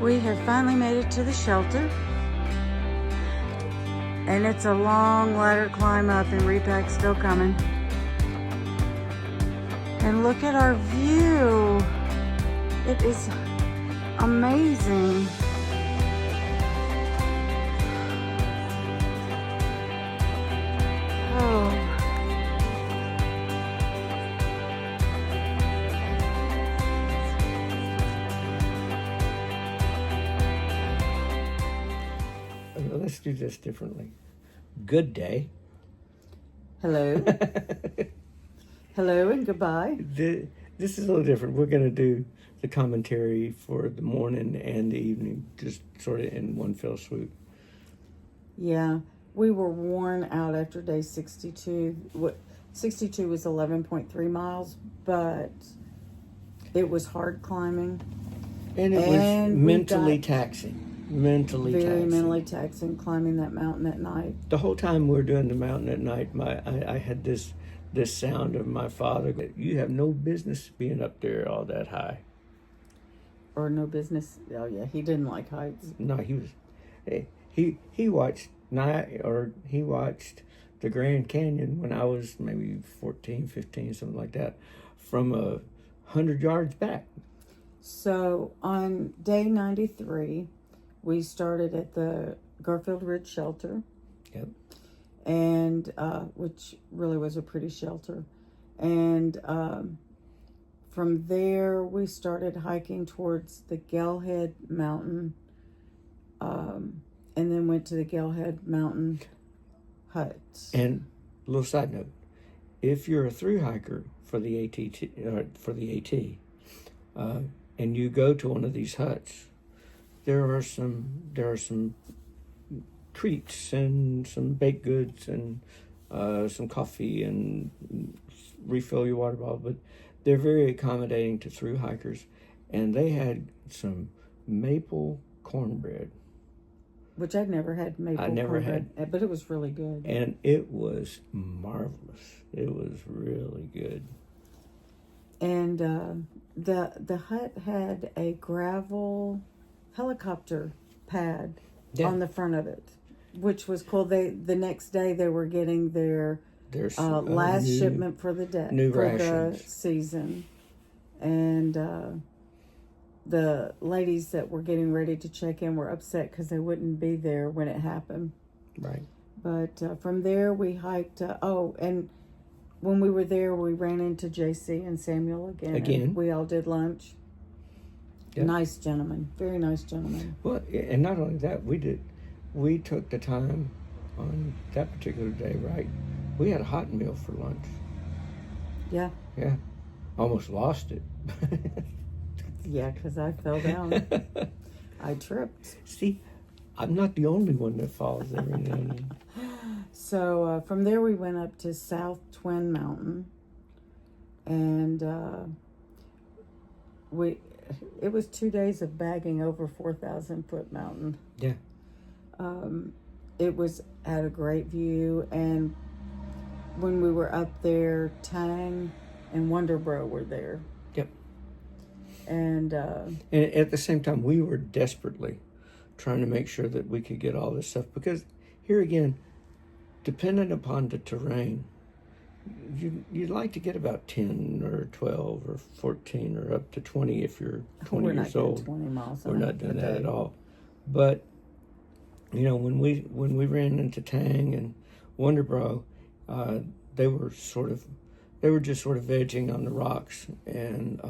We have finally made it to the shelter. And it's a long ladder climb up, and repack's still coming. And look at our view. It is amazing. Oh. Let's do this differently. Good day. Hello. Hello and goodbye. This is a little different. We're going to do the commentary for the morning and the evening, just sort of in one fell swoop. Yeah, we were worn out after day 62. 62 was 11.3 miles, but it was hard climbing. And it was mentally taxing. Very mentally taxing climbing that mountain at night. The whole time we were doing the mountain at night, I had this sound of my father. You have no business being up there all that high. Or no business. Oh yeah, he didn't like heights. No, he was. He watched he watched the Grand Canyon when I was maybe 14, 15, something like that, from 100 yards back. So on day 93. We started at the Garfield Ridge Shelter. Yep. And, which really was a pretty shelter. And from there, we started hiking towards the Galehead Mountain. And then went to the Galehead Mountain Hut. And a little side note, if you're a thru hiker for the AT, and you go to one of these huts, there are some treats and some baked goods and some coffee and refill your water bottle, but they're very accommodating to thru hikers, and they had some maple cornbread, which I'd never had maple cornbread. I never had, but it was really good, and it was marvelous. It was really good. And the hut had a gravel helicopter pad on the front of it, which was cool. The next day they were getting their last shipment for the the season, and the ladies that were getting ready to check in were upset because they wouldn't be there when it happened. Right. But from there we hiked. And when we were there, we ran into JC and Samuel again. We all did lunch. Yep. Nice gentleman, very nice gentleman. Well, and not only that, we took the time on that particular day, right? We had a hot meal for lunch. Yeah. Yeah. Almost lost it. Yeah, because I fell down. I tripped. See, I'm not the only one that falls every now and then. So from there we went up to South Twin Mountain, and it was 2 days of bagging over 4,000-foot mountain. Yeah. It was had a great view, and when we were up there, Tang and Wonderbro were there. Yep. And at the same time, we were desperately trying to make sure that we could get all this stuff, because here again, dependent upon the terrain, you'd like to get about 10 or 12 or 14 or up to 20 if you're 20 years old. 20 miles. We're not doing that at all. But when we ran into Tang and Wonderbro, they were just sort of vegging on the rocks and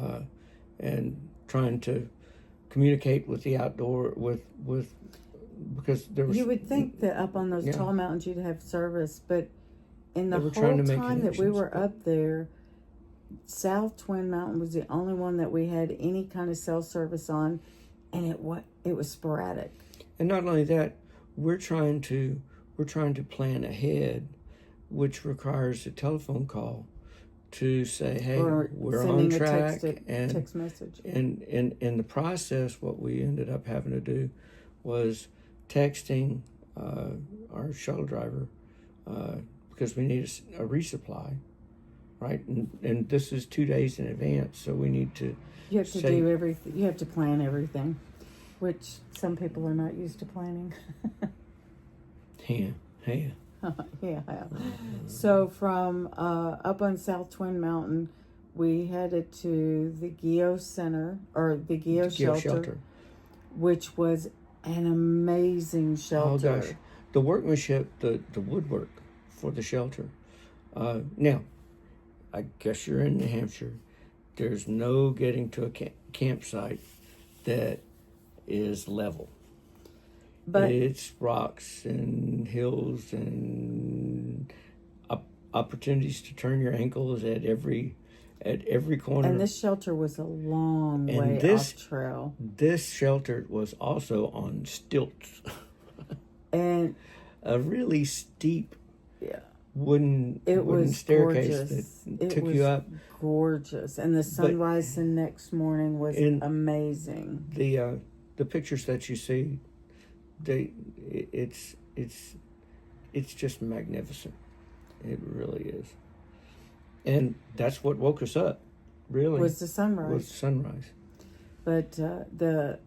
trying to communicate with the outdoor with because there was. You would think that up on those tall mountains you'd have service, but in the whole time that we were up there, South Twin Mountain was the only one that we had any kind of cell service on, and it was sporadic. And not only that, we're trying to plan ahead, which requires a telephone call to say, hey, we're on track, and text message. And in the process, what we ended up having to do was texting our shuttle driver because we need a resupply, right? And this is 2 days in advance, so we need to. You have to do everything. You have to plan everything. which some people are not used to planning. Yeah. Yeah. So from up on South Twin Mountain, we headed to the Guyot Center, or the Guyot Shelter, which was an amazing shelter. Oh gosh, the workmanship, the woodwork for the shelter. Now, I guess you're in New Hampshire. There's no getting to a campsite that is level. But it's rocks and hills and opportunities to turn your ankles at every corner. And this shelter was a long way off trail. This shelter was also on stilts. And a really steep wooden staircase gorgeous. that took you up. Gorgeous. And the sunrise the next morning was amazing. The pictures that you see, it's just magnificent. It really is. And that's what woke us up, really. Was the sunrise. But there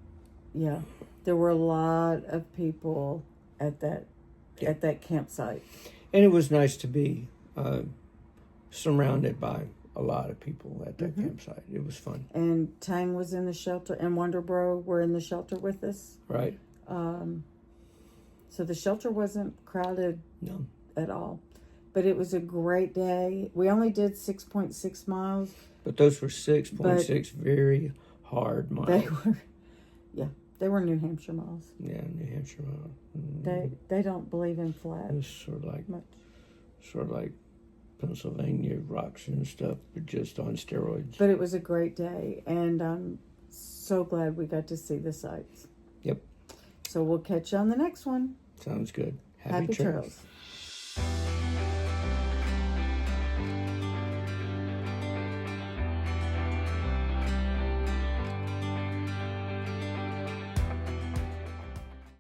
were a lot of people at that campsite. And it was nice to be surrounded by a lot of people at that campsite. It was fun. And Tang was in the shelter, and Wonderbro were in the shelter with us. Right. So the shelter wasn't crowded at all. But it was a great day. We only did 6.6 miles. But those were 6.6 very hard miles. They were New Hampshire miles. Yeah, New Hampshire miles. They don't believe in flat. It's sort of like Pennsylvania rocks and stuff, but just on steroids. But it was a great day, and I'm so glad we got to see the sights. Yep. So we'll catch you on the next one. Sounds good. Happy trails.